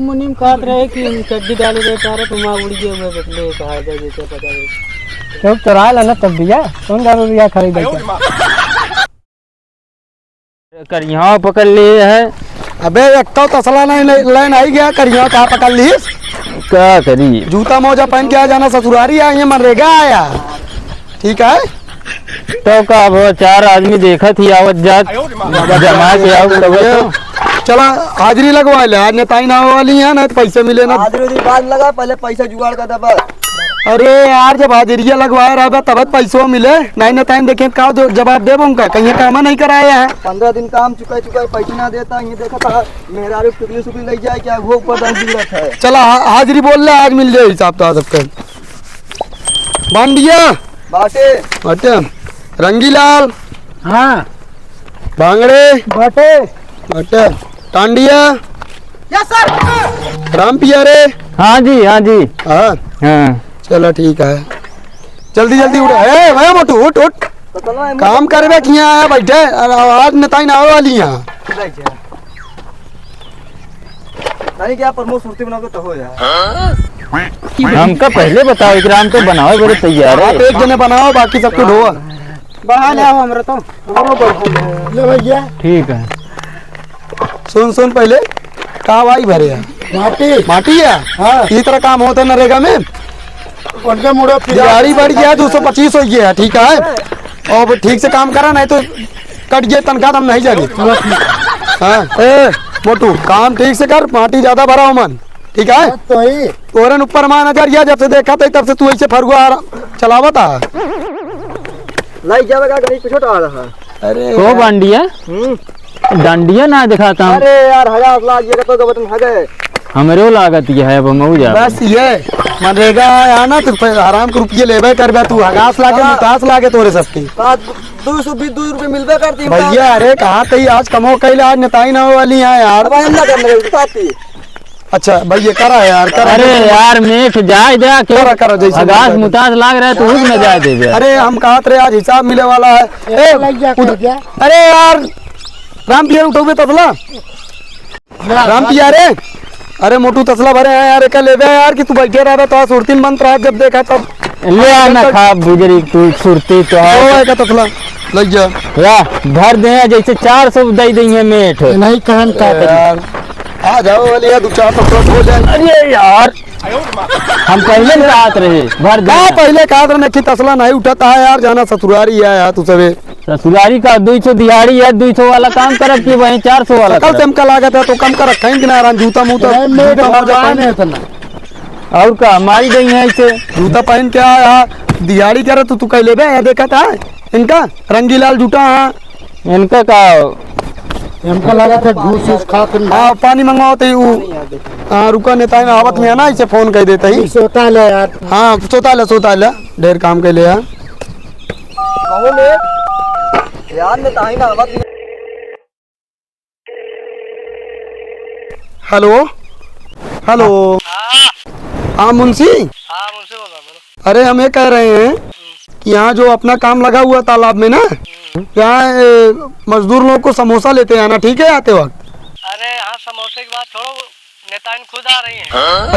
मुनीम खात रहे कि चड्डी डाले रहे तारे तुम उड़ गए हुए बदले कहा जाए जैसे पता नहीं तो चुरा लेना तब भैया कौन दारू भैया खरीदे करिया पकड़ लिए है। अबे एक तो तसला नहीं लाइन आई गया करिया कहाँ पकड़ ली क्या करी जूता मोजा पहन के आ जाना ससुरारी आए मनरेगा आया ठीक है तो का अब 4 आदमी देखा थी आवत जात जमा के आओ तो चला हाजिरी लगवा ले आज नेताई ना वाली है ना तो पैसे मिले ना हाजिरी बाद लगा पहले पैसा जुगाड़ कर दबा। अरे यार जब हाजिरिया लगवाए रहा तब पैसों मिले नहीं ना टाइम देखे का जवाब दे उनका कहीं काम नहीं कराया है 15 दिन काम चुका पैसा ना देता ये देखा था मेरा टुकड़ी सुकड़ी लग जाए क्या वो ऊपर जरूरत है। चला हाजिरी बोल ले आज मिल जाए हिसाब तो सबके बांडिया बाटे बाटे रंगीलाल हाँ भांगड़े बाटे बाटे टांडिया यस सर राम पिया रे हाँ जी हाँ हाँ चलो ठीक है जल्दी जल्दी उठ ए भाई मोटू उठ उठ काम करबे किया आया बैठे आज नेताई ना वाली यहाँ नहीं क्या प्रमोद सुरती बनाओगे तो हो यार हमका पहले बताओ इकराम तो बनाओ बड़े तैयार है आप एक जने बनाओ बाकी सबको ढोआ बढ़ा ले हमरा तो ले भैया ठीक है। सुन पहले कावाई भरे है माटी है हाँ इसी तरह काम होता है नरेगा में उनके मुड़ो दिहाड़ी बढ़ गया 225 हो गया ठीक है और ठीक से काम करा नहीं तो कट गया तनख्वाह हम नहीं जागे हाँ ए मोटू काम ठीक से कर माटी ज्यादा भरा हो मन ठीक है तो ही तोरन ऊपर मान नजरिया जब से देखा था तब से तू ऐसे फरुआ चलावा था लाई जाएगा गाड़ी पे छोटा आ रहा अरे को बांडिया डांडिया ना दिखाता हूँ अरे यार 1000 लाख ये तो बटन है गए हमरो लागत ये है अब मऊ जा बस ये मनरेगा आना तो आराम के रुपये लेबे करबे तू हगास लागे मुतास लागे तोरे सबके 220 रुपए मिलबे करती भैया अरे कहाँ कहीं आज कमो कैले आज नेताई ना वाली है यार अब हम ना करने बताती अच्छा भैया करा यार करा अरे यार मेठ जाए दे करा करा जैसे अगास मुताज लाग रहा है तो उसमें जाए दे अरे हम कहा थे आज हिसाब मिले वाला है अरे यार राम पिया उठोगे तसला राम पिया रे अरे मोटू तसला भरे हैं यार क्या लेवे यार कि तू बैठे रहा तो सुरतीन मंत्र है जब देखा तब ले आना खा बुजरी तू सुरती तो है का तसला लग जा या भर दे जैसे 400 दे देंगे मेठ नहीं कहन का यार आ जाओ वाले यार 2-4 तसला हो जाए अरे यार हम पहले रात रहे भर दे पहले कहा था कि तसला नहीं उठाता है यार जाना ससुरारी है यार तू सबे ससुरारी का 200 दिहाड़ी है 200 वाला काम करब कि वहीं 400 वाला कल से हमका लागत है तो कम कर रखा है कि ना जूता मूता और का हमारी गई है ऐसे जूता पहन के आया दिहाड़ी करे तो तू कह ले देखा था इनका रंगीलाल जूता हाँ इनका का हमको लगा था घूस खाकर हाँ पानी मंगवाओ तो हाँ रुका नेता में आवत में ना इसे फोन कर देता ही सोता ले यार हाँ सोता ले ढेर काम के लिए कहो ले यार ने ताई ना आवत हेलो हेलो हाँ मुंशी अरे हम ये कह रहे हैं कि यहाँ जो अपना काम लगा हुआ तालाब में ना यहाँ मजदूर लोग को समोसा लेते हैं ना ठीक है आते वक्त। अरे हाँ समोसे की बात छोड़ो नेताइन खुद आ रही है।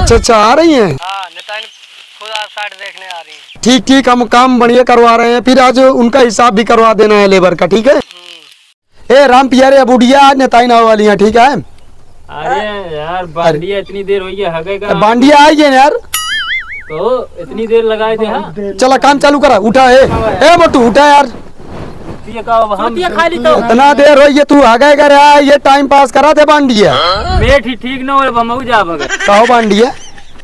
अच्छा आ रही हैं हाँ नेताइन खुद साइड देखने आ रही है। ठीक हम काम बढ़िया करवा रहे हैं फिर आज उनका हिसाब भी करवा देना है लेबर का ठीक है। ए राम पियारे बुढ़िया आज नेताइन आने वाली है ठीक है। अरे यार बांडिया इतनी देर हुई है हगेगा बांडिया आई है यार तो इतनी देर लगाए थे हाँ चला काम चालू करा उठा ए मोटू उठा यार खाली तो इतना देर हो ये तू आ गए यार ये टाइम पास करा दे बांडिया मेठ ही ठीक ना हो मऊ जा मगर कहो बांडिया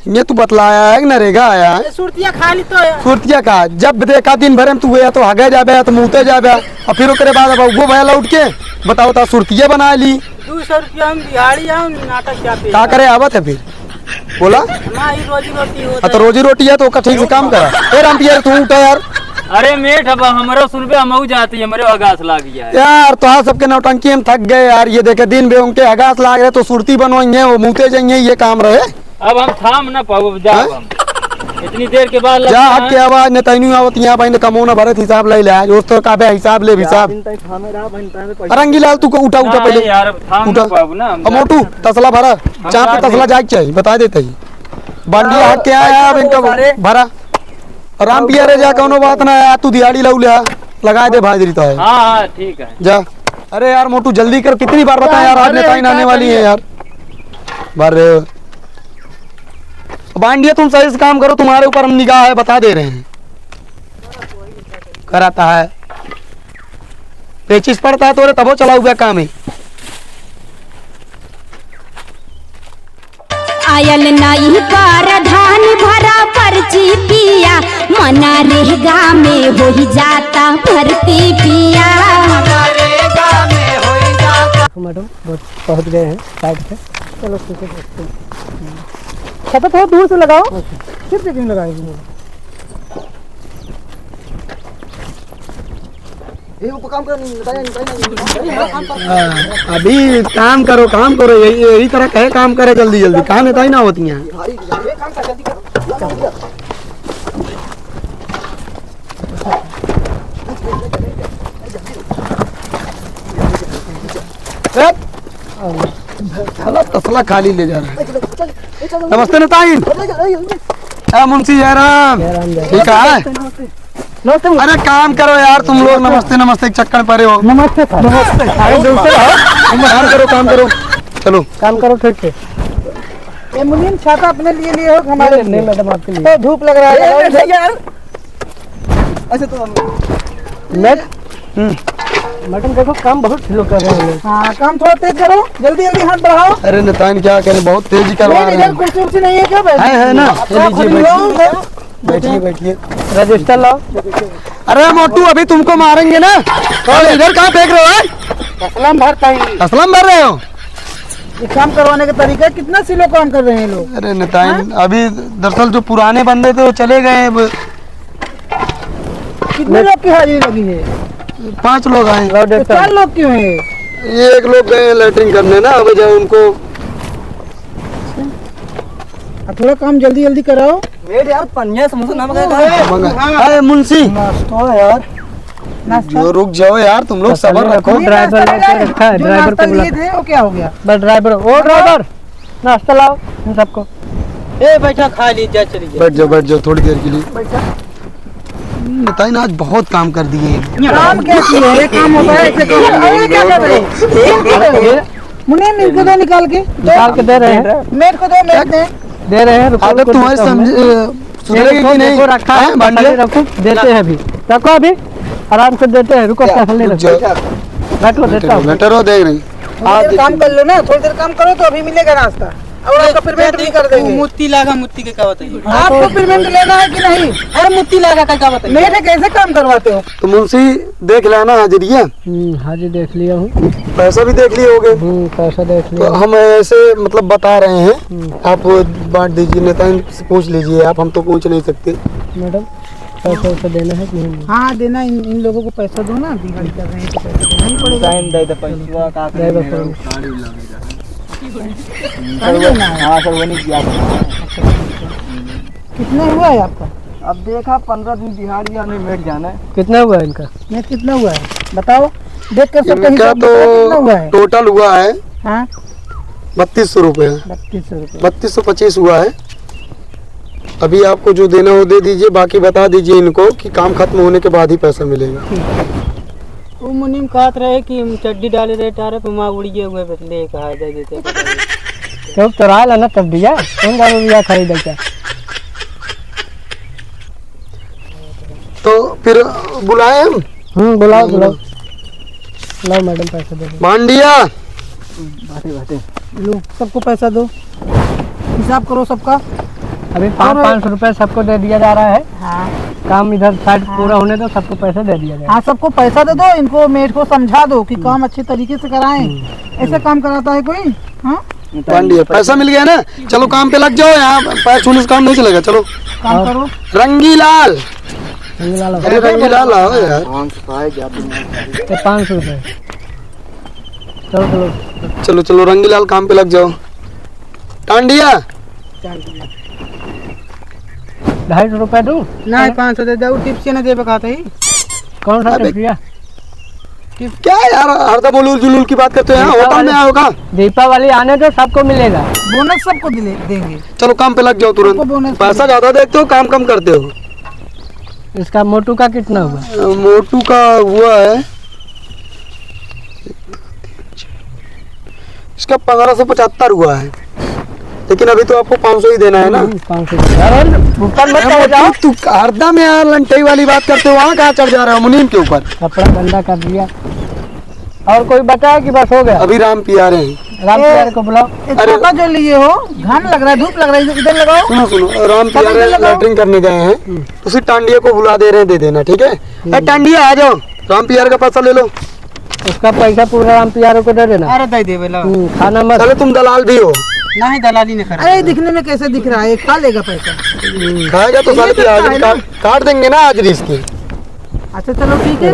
ये तू बतलाया है नरेगा आया है सुरतिया खाली तो है सुरतिया का जब देखा दिन भर में तू या तो आगे जाबे तो मुँहते जाबे और फिर ओकरे बाद अब वो भैया उठ के बताओ ता सुरतिया बना ली 200 रुपया हम दिहाड़ी हम नाटक क्या करे आवत है फिर बोला रोजी रोटी होता तो रोजी रोटी है तो ठीक से काम करा ए राम पिया तू उठा यार अरे मेठ अब हमारा सुनबे मऊ जाती है हमारे अगास लाग गया है यार तो हाँ सबके नौटंकी में थक गए यार ये देखे दिन बे उनके अगास लाग रहे तो सुरती बनवाएंगे वो मुँहते जाएंगे ये काम रहे अब हम थाम ना पाओ जाओ हम इतनी देर के बाद जा हक के आवाज ने तैनू आवत यहाँ भाई ने कमोना भरत हिसाब ले ले आज तो का बे हिसाब ले हिसाब रंगीलाल तू को उठा उठा पहले यार थाम उठा। बाबू ना अब मोटू तसला भरा चार पे तसला जाग चाहिए बता देते ही बांडी हक के आया अब इनका भरा राम पिया रे जा कोनो बात ना है तू दिहाड़ी लाऊ ले लगा दे भाजरी तो है हाँ ठीक है। जा। अरे यार मोटू जल्दी कर कितनी बार बता यार आज नेताइन आने वाली है यार बार बांडिया तुम सही से काम करो तुम्हारे ऊपर हम निगाह है बता दे रहे हैं कराता है पेचिस पड़ता है तो तबो चला हुआ काम है आयल नई धान भरा पर्ची पिया मना रेगा में हो ही जाता भर्ती पिया। मैडम बहुत पहुँच गए हैं साइड पे। चलो ठीक है छत थोड़ा दूर से लगाओ फिर से क्यों लगाएंगे। अभी काम करो यही तरह कहे काम करे जल्दी जल्दी कहाँ नेताई ना होती हैं तसला खाली ले जा रहा है। नमस्ते नेताइन मुंशी जयराम ठीक है। अरे काम करो यार तुम लोग नमस्ते नमस्ते के चक्कर परे हो। नमस्ते सर। नमस्ते काम करो चलो काम करो ठीक है। ये मुनीम छाता अपने लिए लिए हो हमारे नहीं मैडम आपके लिए तो धूप लग रहा है यार। अच्छा तो मैडम देखो काम बहुत स्लो कर रहे हैं। हाँ काम थोड़ा तेज करो जल्दी जल्दी हाथ बढ़ाओ। अरे नेताइन क्या करें बहुत तेजी करवा रहे हैं। कुर्सी उर्सी नहीं है क्या है ना बैठिए बैठिए रजिस्टर लाओ। अरे मोटू अभी तुमको मारेंगे ना और इधर कहाँ फेंक रहे हो असलम भरता ही असलम भर रहे हो। ये काम करवाने का तरीका है कितना सिलो काम कर रहे हैं लोग। अरे नेताइन अभी दरअसल जो पुराने बंदे थे वो चले गए अब कितने लोग की हाजिरी लगी है। 5 लोग आए तो 4 लोग क्यों है। ये एक लोग गए लैटरिन करने ना अब जब उनको थोड़ा काम जल्दी जल्दी कराओ। वेट यार पन्निया समोसा ना अरे मुंशी यार जो रुक जाओ यार तुम लोग सबर रखो। ड्राइवर लेके रखा है ड्राइवर को बुला थे वो क्या हो गया। बस ड्राइवर ओ ड्राइवर नाश्ता लाओ इन सबको। ए बैठा खा लीजिए चलिए बैठ जाओ थोड़ी देर के लिए। नेताइन आज बहुत काम कर दिए काम क्या किए काम होता है ऐसे काम क्या कर रहे हैं। मुनीम इनको दो निकाल के दे रहे हैं मेट को दो मेट दे रहे हैं। आदत तुम्हारी सुधरेगी कि नहीं रखा है बांडिया रखो देते हैं अभी रखो अभी आराम से देते हैं रुको पैसा नहीं रखो बैठो देता हूँ। बेटर हो देख रही थोड़ी देर काम कर लो ना थोड़ी देर काम करो तो अभी मिलेगा नाश्ता और आपका पेमेंट भी कर देंगे। मुत्ती लागा मुत्ती के क्या बताइए आपको पेमेंट लेना है कि नहीं। अरे मुत्ती लागा का क्या बताइए मेरे कैसे काम करवाते हो। तो मुंशी देख लेना हाजिरिया हाजी देख लिया हूँ पैसा भी देख लिए होगे। पैसा देख तो लिया हम ऐसे मतलब बता रहे हैं आप बांट दीजिए नेताइन से पूछ लीजिए आप हम तो पूछ नहीं सकते। मैडम पैसा वैसा देना है कि नहीं। हाँ देना इन लोगों को पैसा दो ना दिहाड़ी कर रहे हैं तो पैसा देना ही पड़ेगा। टाइम दे दे पैसा का हाँ सर वो नहीं किया। कितना हुआ है आपका। अब देखा 15 दिन दिहाड़ी या नहीं बैठ जाना है। कितना हुआ इनका नेट कितना हुआ है बताओ देख कर सबका इनका हिसाब बताओ कितना हुआ तो है। टोटल हुआ है हाँ 3200 रुपये 3200 रुपये 3225 हुआ है। अभी आपको जो देना हो दे दीजिए बाकी बता दीजिए इनको कि काम खत्म होने के बाद ही पैसा मिलेगा। वो मुनीम कहत रहे कि हम चड्डी डाले रहे टारे पे माँ उड़ गए हुए बदले कहा दे देते क्यों चुरा लेना तब दिया कौन गाड़ी दिया खरीदा क्या। तो फिर बुलाए हम बुलाओ लाओ मैडम पैसा दे दो। मांडिया लो सबको पैसा दो हिसाब करो सबका। अभी 500 रुपए सबको दे दिया जा रहा है। हाँ काम इधर साइड पूरा होने दो सबको पैसा दे दिया जाए। हाँ सबको पैसा दे दो इनको मेट को समझा दो कि काम अच्छे तरीके से कराएं। ऐसे काम कराता है कोई। हाँ मांडिया पैसा मिल गया ना चलो काम पे लग जाओ। यहाँ पैर छूने से काम नहीं चलेगा चलो काम करो। रंगीलाल अरे रंगीलाल आओ यार 500 रुपए चलो चलो रंगीलाल काम पे लग जाओ। टांडिया 250 रुपए दूँ? नहीं 500 दे दो, टिप्स से न दे बकाता ही। कौन सा अबे- टिप दिया? क्या यार हरदम उलूल जुलूल की बात करते हैं, होटल में आओ का। दीपावली आने दो, सबको मिलेगा। बोनस सबको देंगे। चलो काम पे लग जाओ सबको तुरंत। बोनस पैसा ज्यादा देखते हो, काम कम करते हो। इसका मोटू का कितना हुआ? मोटू का हुआ है इसका 1575 हुआ है, लेकिन अभी तो आपको 500 ही देना है ना। 500। अरे ऊपर मत चढ़ जाओ। तू हरदम यार लंटई वाली बात करते हो, वहाँ कहाँ चढ़ जा रहा हो मुनीम के ऊपर। कपड़ा गंदा कर दिया। और कोई बताया कि बस हो गया? अभी राम पिया रहे हैं। राम प्यारे को बुलाओ। छोटा जो लिए हो, घाम लग रहा है, धूप लग रहा है, इधर लगाओ। सुनो सुनो, राम पिया रहे लैटरिंग करने गए हैं, उसी टांडिया को बुला दे रहे हैं, दे देना ठीक है। ए टांडिया आ जाओ, राम पिया का पैसा ले लो। उसका पैसा पूरा राम प्यारे को दे देना। अरे दे दे बेला, खाना मत। चलो तुम दलाल भी हो। नहीं दलाली नहीं कर। अरे दिखने में कैसे दिख रहा है, खा लेगा पैसा। खाएगा तो साले की हाजिरी काट देंगे ना हाजिरी इसकी। अच्छा चलो ठीक है।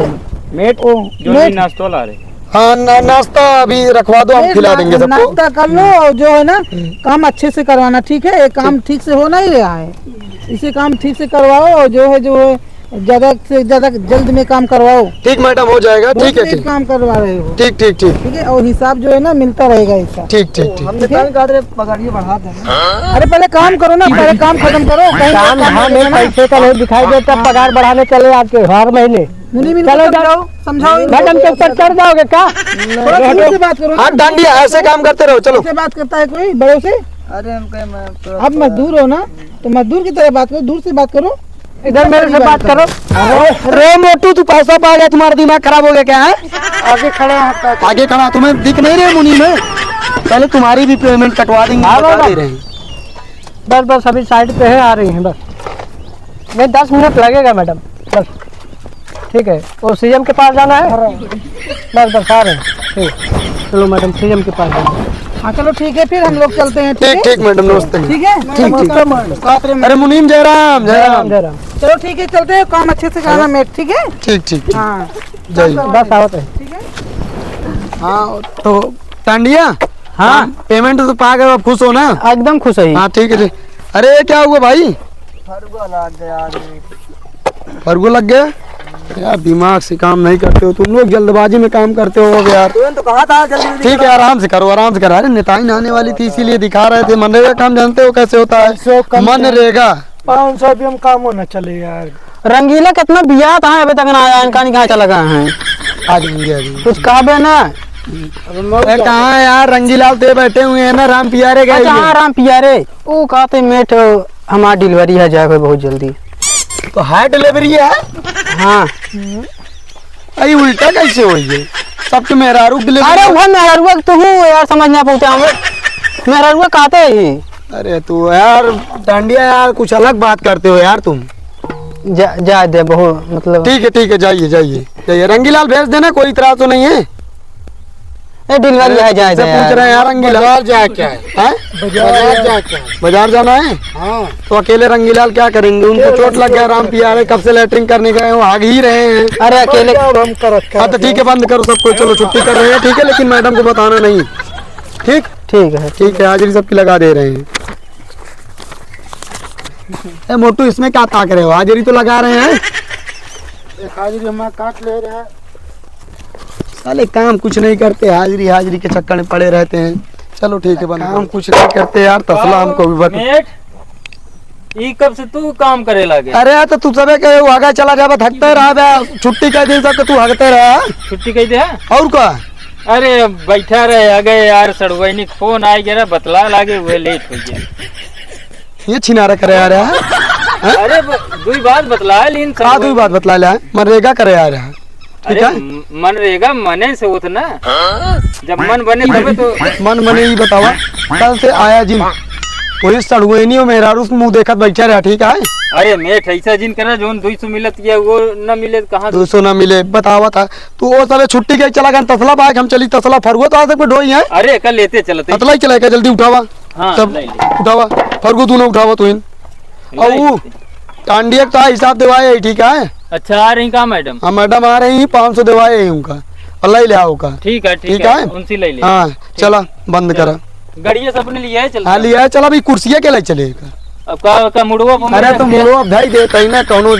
मेट जो भी नाश्ता ला रहे। हाँ नाश्ता अभी रखवा दो, हम खिला देंगे सबको। नाश्ता कर लो और जो है ना काम अच्छे से करवाना, ठीक है। ये काम ठीक से हो नहीं रहा है, इसे काम ठीक से करवाओ और जो है ज्यादा से ज्यादा जल्द में काम करवाओ। ठीक मैडम, हो जाएगा। ठीक है बहुत ठीक काम करवा रहे हो, ठीक ठीक ठीक ठीक है। और हिसाब जो है ना मिलता रहेगा इसका। ठीक ठीक ठीक। हमने टाइम काट रहे, पगारिए बढ़ा देना। अरे पहले काम करो ना, पहले काम खत्म करो। काम धाम में पैसे का नहीं दिखाई देता, पगार बढ़ाने चले आपके हर महीने। चलो जाओ, समझाओ। मैडम के ऊपर चढ़ जाओगे क्या? थोड़ा ठीक से बात करो ना। हाँ डांडिया ऐसे काम करते रहो, चलो। ऐसे बात करता है कोई बड़ों से? अरे हम कहे आप मजदूर हो ना, तो मजदूर की तरह बात करो, दूर से बात करो। इधर मेरे से बात करो। रे मोटू तू पैसा पा गया, तुम्हारा दिमाग खराब हो गया क्या है? आगे खड़े हैं। आगे खड़ा, तुम्हें दिख नहीं रहे मुनी में? पहले तुम्हारी भी पेमेंट कटवा देंगे, बता दे रहे हैं। बस बस अभी साइड पे है, आ रही हैं बस। नहीं 10 मिनट लगेगा मैडम, बस ठीक है। और सीएम के पास जाना है, बस बस आ रहे हैं। ठीक, चलो मैडम सीएम के पास जाना है। हाँ चलो ठीक है, फिर हम लोग चलते हैं। ठीक ठीक मैडम, नमस्ते। ठीक है, ठीक। अरे मुनीम जयराम जयराम। जय राम। चलो ठीक है, चलते हैं। काम अच्छे से करना मेट, ठीक है। ठीक ठीक। हाँ जय। बस आवत है। हाँ तो टांडिया, हाँ पेमेंट तो पा गए, अब खुश हो ना? एकदम खुश है। हाँ ठीक है ठीक। अरे क्या हुआ भाई? फर्गो लग गया यार, दिमाग से काम नहीं करते हो तुम लोग, जल्दबाजी में काम करते हो अब यार। तो कहा था जल्दी। ठीक है, आराम से करो, आराम से करो। अरे नेताइन आने वाली थी इसीलिए दिखा रहे थे। मनरेगा काम जानते हो कैसे होता है? मनरेगा 500 रुपये में काम होना चले यार। रंगीला कितना बिया था अभी तक ना आया, इनका नहीं कहाँ चला गया है। आ जाएंगे अभी। कुछ कहा बे ना। कहाँ यार, रंगीलाल ते बैठे हुए हैं ना, राम पियारे गए। अच्छा हाँ राम पियारे, वो कहते मेट हमारी डिलीवरी है जाए बहुत जल्दी। तो हाई डिलीवरी है। हाँ अरे उल्टा कैसे हो ये सब तो मेहरारू अरे डिलीवरी। वो मेहरुआ तो हूँ यार, समझ नहीं पहुँचा हमें। मेहरुआ कहते ही। अरे तू यार डांडिया यार, कुछ अलग बात करते हो यार तुम। जा दे बहुत मतलब। ठीक है, जाइए जाइए जाइए। रंगीलाल भेज देना, कोई इतराज तो नहीं है? डिलीवरी है जाए पूछ रहे हैं यार रंगीलाल। बाजार जा क्या है? बाजार जा क्या? बाजार जाना है। हाँ तो अकेले रंगीलाल क्या करेंगे? उनको चोट लग गया, राम पियारे कब से लैटरिंग करने गए, वो भाग ही रहे हैं। अरे अकेले हाँ तो ठीक है, बंद करो सबको, चलो छुट्टी कर रहे हैं ठीक है, लेकिन मैडम को बताना नहीं। ठीक ठीक है। हाजिरी सबकी लगा दे रहे हैं। ए मोटू, इसमें क्या ताक रहे हो? हाजिरी तो लगा रहे हैं। हाजिरी हम काट ले रहे हैं। साले काम कुछ नहीं करते, हाजिरी के चक्कर में पड़े रहते हैं। चलो ठीक है, काम कुछ नहीं करते यार, तसला हमको भी बता। मेट ई कब से तू काम करे लगे? अरे तो तू सबे कहे आगे चला जाबा, थकते रहा बे, छुट्टी कह दिन तक तू हगते रहा। छुट्टी कही दे। और का? अरे बैठा रहे आ गए यार, सड़वैनी फोन आ गया, बतला लागे हुए लेट हो गया। ये छिनारा करे आ रहा है। अरे दुई बात बतला लेकिन का तू बात बतला ले, मनरेगा करे आ रहा है। ठीक अरे है, मन रहेगा, मने से होता ना, जब मन बने तबे तो। मन मने ही बतावा। कल से आया जिन वही सड़ुएनी और मेहरारू मुंह देखत बैठा रहा। ठीक है, अरे मेट ऐसा जिन करा जो 200 मिलत गया वो न मिले कहाँ? 200 ना मिले बतावा था तू। वो साले छुट्टी के चला गया, तसला बाइक हम चली, तसला फरगो तो आज तक ढोई है। अरे कल लेते चलते। तसला ही चलाएगा, जल्दी उठावा। हाँ, तब ले ले। उठावा, फरगो तू ना उठावा तू इन। और वो टांडिया का हिसाब दिवाए। ठीक है, अच्छा आ रही कहाँ मैडम? हाँ मैडम आ रही, 500 दिवाए उनका, और ले आओ का। ठीक है ठीक है, उनसे ले ले। हाँ चला, बंद करा। गाड़िया से अपने लिए है चल। हाँ लिया है, चला भाई, कुर्सिया के लिए चलेगा। अब का मुड़वा अरे तो मुड़वा भाई देता ही ना कौनो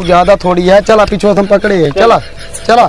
ज्यादा थोड़ी है। चला पीछे हम पकड़े है। चला चला